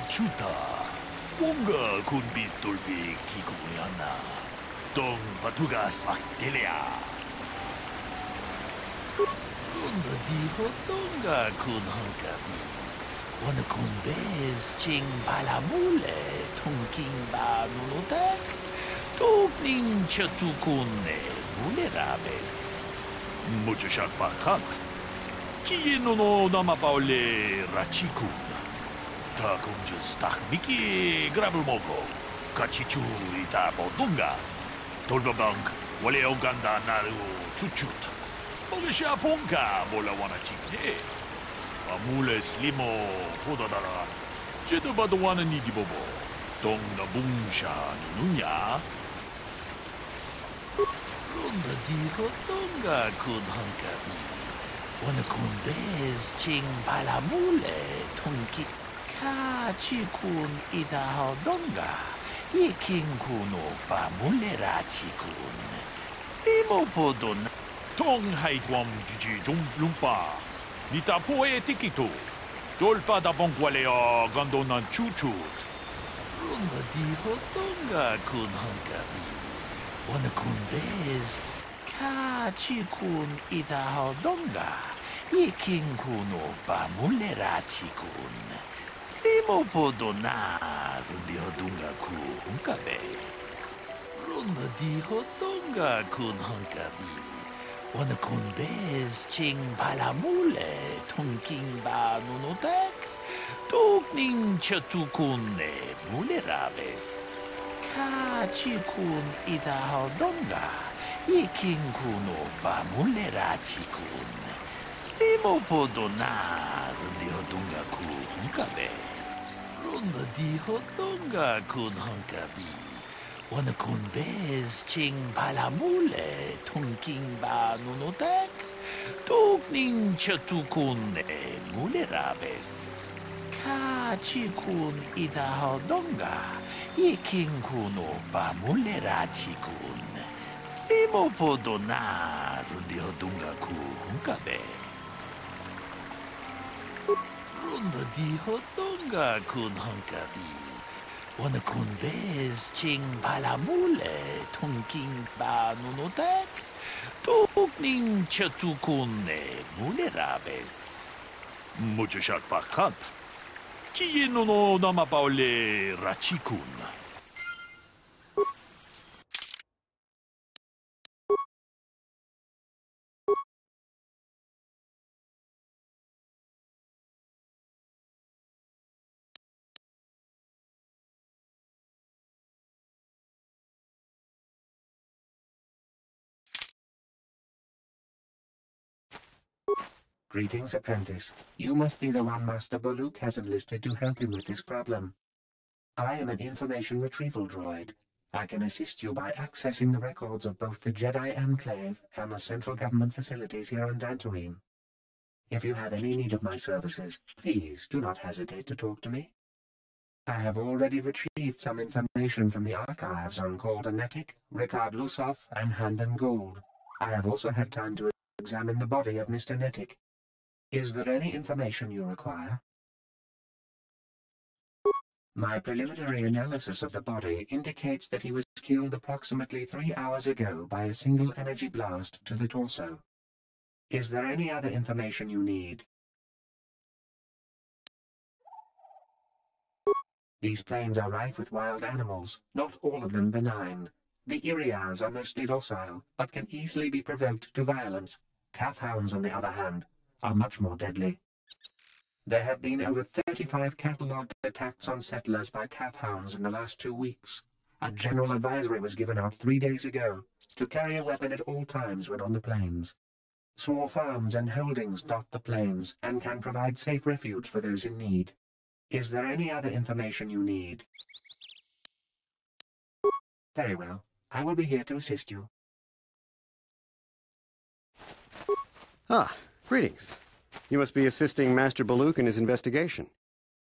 주다. 뭔가 군비스돌비 기구였나. 동 바투가 스막딜이야. 뭔가 디호 동가 군헝가비. One kunbes ching balamule tunking ba nunutak. Tugning chatukune mulerabes. Mucho shakbakan. Kienono namapaule rachikun. Ta kunjus takmiki grabulmogo. Kachichu ita bodunga. Tolbabank wale oganda naru chuchut. Molisha ponka bola wana chikne. Amule slimo podadara. Jedabado wana nigibobo. Dong na bungsha nunya. Ronda diho donga kun hankabi. Wana kun bez ching palamule tunki. Ka chikun ida donga. Yeking kuno pamulera chikun. Slimo podon. Tong haitwam jiji lumpa. Nita poe tikito. Dolpa da bongwaleo gandonan chuchut. Runda diho donga kun hankabi. Wana kun bez. Ka chikun ida donga. Yeking kuno pamulera chikun. Slimo podona. Rundiho dunga ku hunkabe. Runda diho donga kun hankabi. Wana kun bez ching palamule tunking ba nunotek. Tugning chatukune mulerabes. Ka chikun ida donga. Yeking kuno ba mulera chikun. Slimo podona rundiho dunga ku hunkabe. Runda diho donga kun hunkabi. Wana kun bez ching palamule tunking ba nunotek. Tugning chatukune mulerabes. Ka chikun ida donga. Yeking kuno ba mulera chikun. Slimo podona rundiho dunga ku hunkabe. Runda diho donga kun hunkabi. Wana kun bez ching palamule tunking ba nunotek. Tugning chatukune mulerabes. Mucho shakbakan. Kienono namapaule rachikun. Greetings, apprentice. You must be the one Master Baluk has enlisted to help him with this problem. I am an information retrieval droid. I can assist you by accessing the records of both the Jedi Enclave and the central government facilities here on Dantooine. If you have any need of my services, please do not hesitate to talk to me. I have already retrieved some information from the archives on Kaldanetic, Ricard Lusov, and Handon Gould. I have also had time to examine the body of Mr. Netic. Is there any information you require? My preliminary analysis of the body indicates that he was killed approximately 3 hours ago by a single energy blast to the torso. Is there any other information you need? These plains are rife with wild animals, not all of them benign. The Iriars are mostly docile, but can easily be provoked to violence. Calfhounds, on the other hand, are much more deadly. There have been over 35 catalogued attacks on settlers by calfhounds in the last 2 weeks. A general advisory was given out 3 days ago to carry a weapon at all times when on the plains. Small farms and holdings dot the plains and can provide safe refuge for those in need. Is there any other information you need? Very well. I will be here to assist you. Ah, greetings. You must be assisting Master Baluk in his investigation.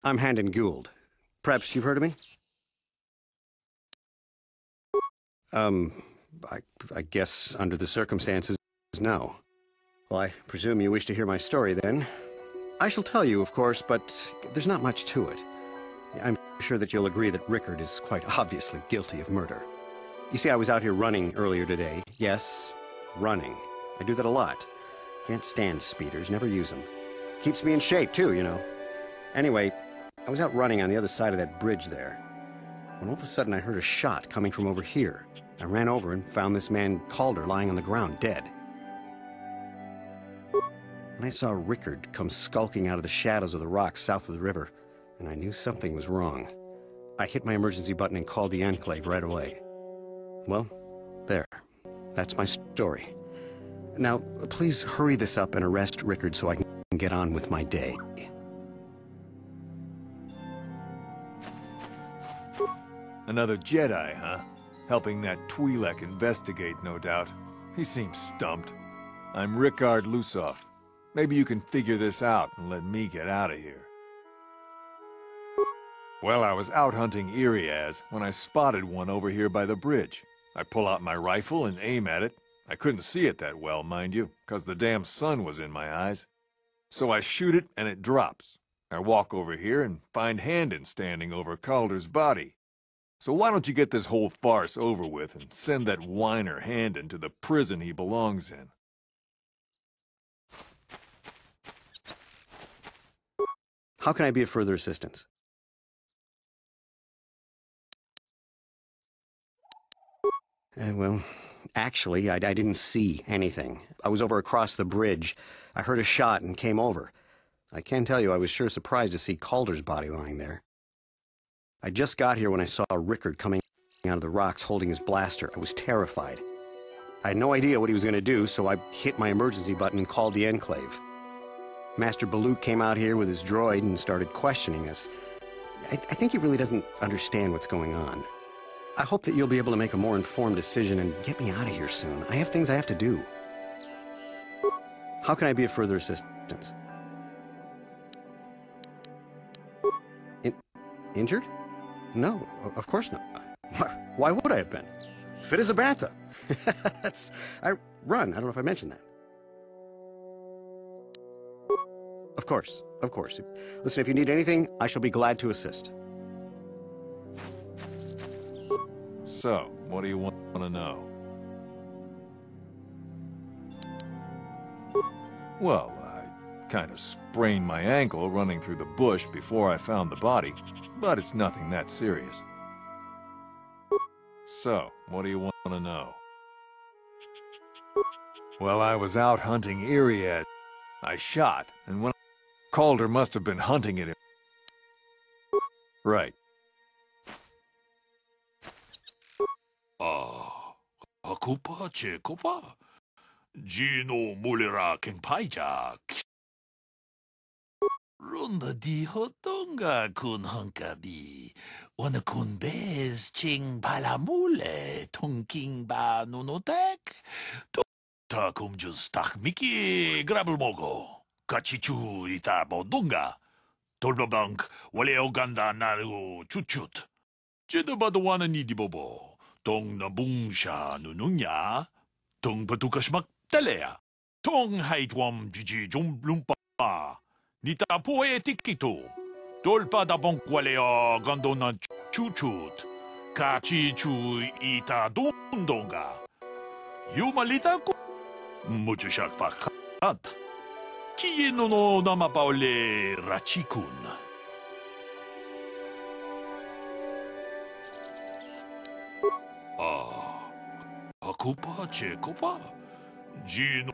I'm Handon Gould. Perhaps you've heard of me? I guess under the circumstances, no. Well, I presume you wish to hear my story, then. I shall tell you, of course, but there's not much to it. I'm sure that you'll agree that Rickard is quite obviously guilty of murder. You see, I was out here running earlier today. Yes, running. I do that a lot. Can't stand speeders, never use them. Keeps me in shape, too, you know. Anyway, I was out running on the other side of that bridge there, when all of a sudden I heard a shot coming from over here. I ran over and found this man Calder lying on the ground, dead. And I saw Rickard come skulking out of the shadows of the rocks south of the river, and I knew something was wrong. I hit my emergency button and called the Enclave right away. Well, there. That's my story. Now, please hurry this up and arrest Rickard so I can get on with my day. Another Jedi, huh? Helping that Twi'lek investigate, no doubt. He seems stumped. I'm Rickard Lusov. Maybe you can figure this out and let me get out of here. Well, I was out hunting Iriaz when I spotted one over here by the bridge. I pull out my rifle and aim at it. I couldn't see it that well, mind you, because the damn sun was in my eyes. So I shoot it and it drops. I walk over here and find Handon standing over Calder's body. So why don't you get this whole farce over with and send that whiner Handon to the prison he belongs in? How can I be of further assistance? Well, actually, I didn't see anything. I was over across the bridge. I heard a shot and came over. I can tell you I was sure surprised to see Calder's body lying there. I just got here when I saw Rickard coming out of the rocks holding his blaster. I was terrified. I had no idea what he was going to do, so I hit my emergency button and called the Enclave. Master Baluk came out here with his droid and started questioning us. I think he really doesn't understand what's going on. I hope that you'll be able to make a more informed decision and get me out of here soon. I have things I have to do. How can I be of further assistance? Injured? No, of course not. Why would I have been? Fit as a bantha. I run. I don't know if I mentioned that. Of course, of course. Listen, if you need anything, I shall be glad to assist. So, what do you want to know? Well, I kind of sprained my ankle running through the bush before I found the body, but it's nothing that serious. So, what do you want to know? Well, I was out hunting Iriaz. I shot, and when Calder must have been hunting it. Right. Akupa Chekopa. Gino Mulera Kengpaija. Runda di hotonga kun honkabi. Wana kun bez ching palamule tonking ba nunotek. Takum justak miki grabelmogo. Kachichu ita bodunga. Tolbabank wale oganda naru chuchut. Jedabadwana nidibobo. Tong nabungsha nununya. Tong patukashmak talea. Tong haitwam jiji jumblumpa. Nita poe tikito. Tolpa da bonkwalea gandona chuchut. Kachi chu ita dundonga. Yumalita ku. Muchushak pakat. Kieno no namapaole rachikun. Akupa Chekopa. Gino.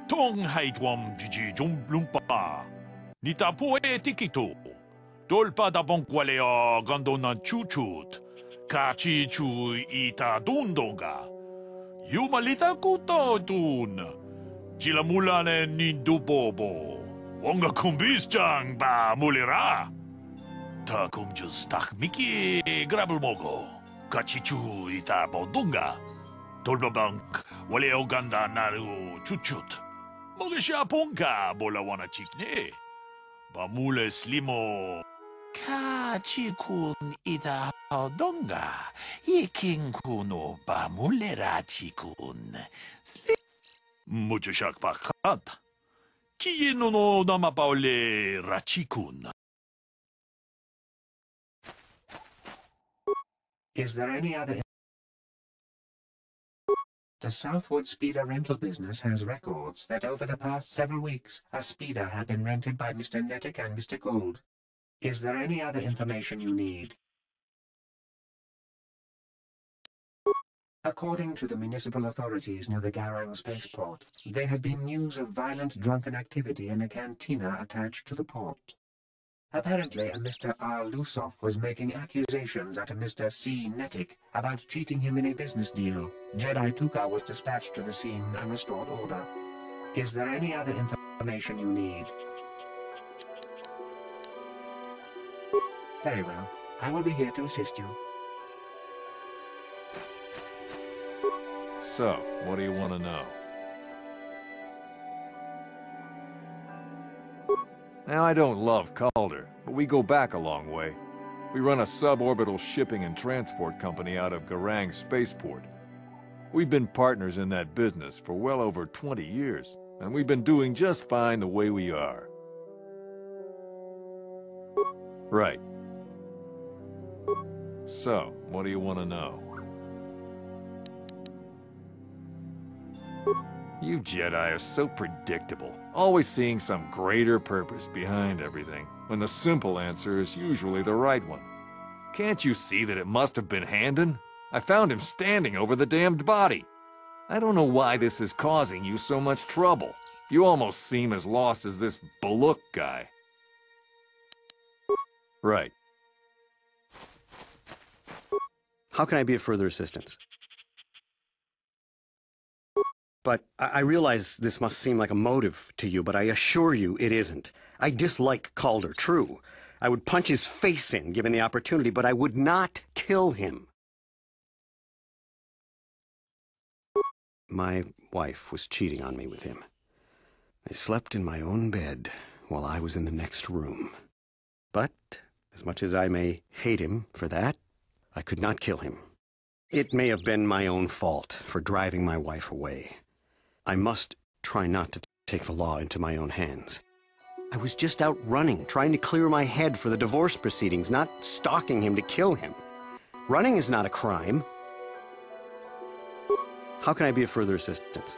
Tong haitwam jiji jumblumpa. Nita poe tikito. Tolpa da bonkwalea gandona chuchut. Kachi chu ita dundonga. Yumalita kuto dun. Chilamulane nindubobo. Wonga kumbisjang ba mulira. Takum justak miki grabelmogo. Kachichu ita bodunga. Tolbabank wale oganda naru chuchut. Mogisha ponka bolawana chikne. Bamule slimo. Kachikun ita bodunga. Yiking kuno bamule rachikun. Mucho shak pakat. Kie no namapaole Rachikun? Is there any other... The Southwood Speeder rental business has records that over the past several weeks, a speeder had been rented by Mr. Nettick and Mr. Gould. Is there any other information you need? According to the municipal authorities near the Garang spaceport, there had been news of violent drunken activity in a cantina attached to the port. Apparently, a Mr. R. Lusoff was making accusations at a Mr. C. Nettick about cheating him in a business deal. Jedi Tuka was dispatched to the scene and restored order. Is there any other information you need? Very well. I will be here to assist you. So, what do you want to know? Now, I don't love Calder, but we go back a long way. We run a suborbital shipping and transport company out of Garang Spaceport. We've been partners in that business for well over 20 years, and we've been doing just fine the way we are. Right. So, what do you want to know? You Jedi are so predictable, always seeing some greater purpose behind everything, when the simple answer is usually the right one. Can't you see that it must have been Handon? I found him standing over the damned body. I don't know why this is causing you so much trouble. You almost seem as lost as this Baluk guy. Right. How can I be of further assistance? But I realize this must seem like a motive to you, but I assure you it isn't. I dislike Calder, true. I would punch his face in given the opportunity, but I would not kill him. My wife was cheating on me with him. I slept in my own bed while I was in the next room. But, as much as I may hate him for that, I could not kill him. It may have been my own fault for driving my wife away. I must try not to take the law into my own hands. I was just out running, trying to clear my head for the divorce proceedings, not stalking him to kill him. Running is not a crime. How can I be of further assistance?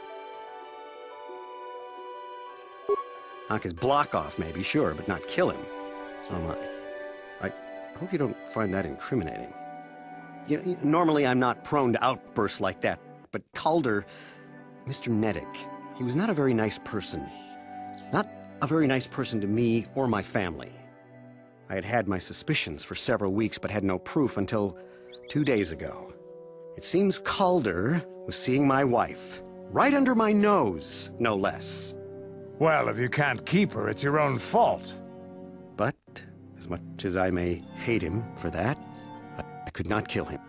Knock his block off, maybe, sure, but not kill him. Oh my. I hope you don't find that incriminating. Normally I'm not prone to outbursts like that, but Calder... Mr. Nettick, he was not a very nice person. Not a very nice person to me or my family. I had had my suspicions for several weeks, but had no proof until 2 days ago. It seems Calder was seeing my wife, right under my nose, no less. Well, if you can't keep her, it's your own fault. But, as much as I may hate him for that, I could not kill him.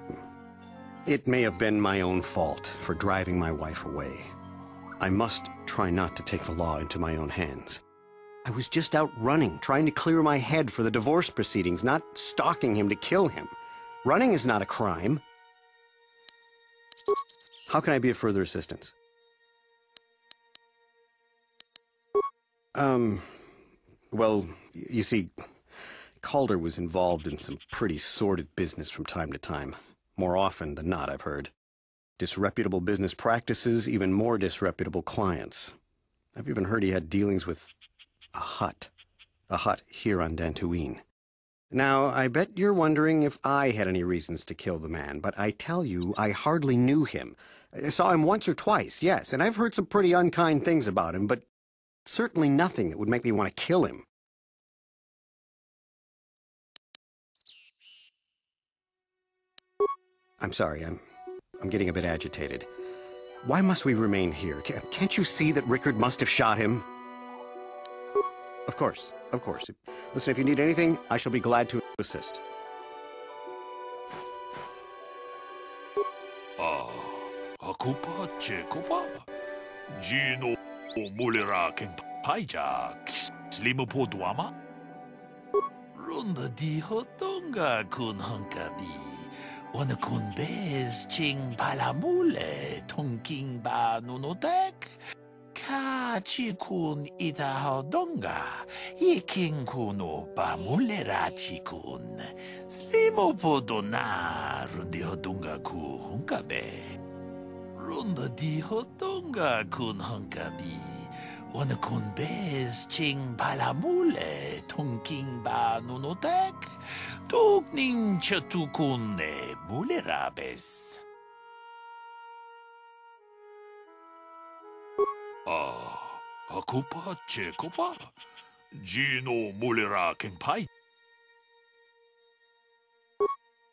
It may have been my own fault for driving my wife away. I must try not to take the law into my own hands. I was just out running, trying to clear my head for the divorce proceedings, not stalking him to kill him. Running is not a crime. How can I be of further assistance? Well, you see, Calder was involved in some pretty sordid business from time to time. More often than not, I've heard. Disreputable business practices, even more disreputable clients. I've even heard he had dealings with a hut here on Dantooine. Now, I bet you're wondering if I had any reasons to kill the man, but I tell you, I hardly knew him. I saw him once or twice, yes, and I've heard some pretty unkind things about him, but certainly nothing that would make me want to kill him. I'm sorry, I'm getting a bit agitated. Why must we remain here? Can't you see that Rickard must have shot him? Of course, of course. Listen, if you need anything, I shall be glad to assist. Hakupa Chekopa Gino Mulera King Paija Slimupo Dwama Runda di Hotonga Kun Hunkabi Wanakun Bez Ching Palamule Tonking Ba Nunotek Kachikun itahodonga, ikinkunu pamulera-chikun, slimopodona rundihodunga ku hunkabe. Runda dihodunga kun hunkabi, wanakun bez ching palamule, tungking ba nunotek, tukning chatukune mulerabes. Ako pa, Cheko pa. Gino mulera king pai.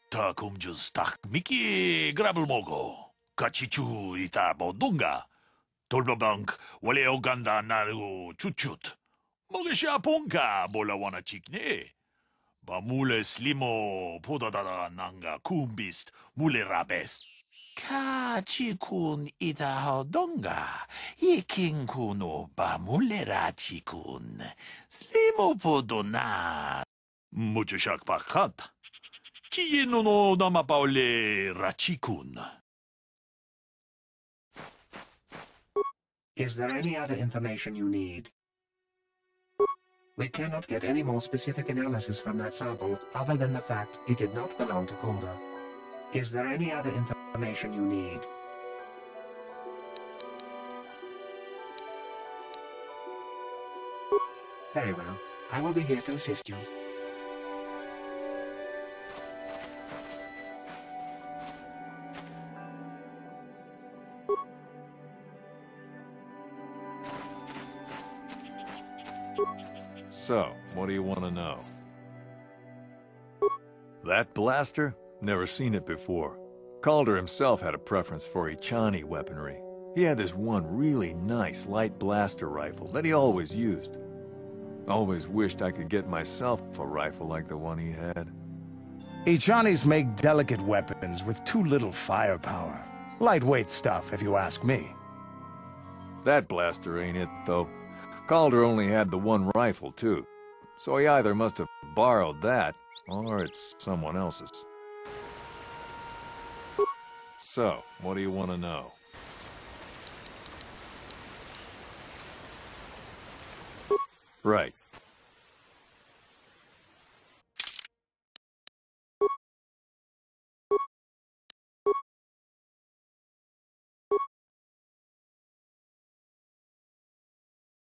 Takum just tak Miki grabel mogo. Kachichu ita bodunga. Tolbabank wale oganda naru chuchut. Mogesha ponka bola wana chikne. Bamule slimo podadada nanga kumbist mulera best. Kachikun itahodonga, ikinkuno bamulera-chikun, slimopodona. Mucho shakpakat. Kiyeno no namapaole rachikun. Is there any other information you need? We cannot get any more specific analysis from that sample other than the fact it did not belong to Kumba. Is there any other information you need? Very well. I will be here to assist you. So, what do you want to know? That blaster? Never seen it before. Calder himself had a preference for Echani weaponry. He had this one really nice light blaster rifle that he always used. Always wished I could get myself a rifle like the one he had. Echanis make delicate weapons with too little firepower. Lightweight stuff, if you ask me. That blaster ain't it, though. Calder only had the one rifle, too. So he either must have borrowed that, or it's someone else's. So, what do you want to know? Right.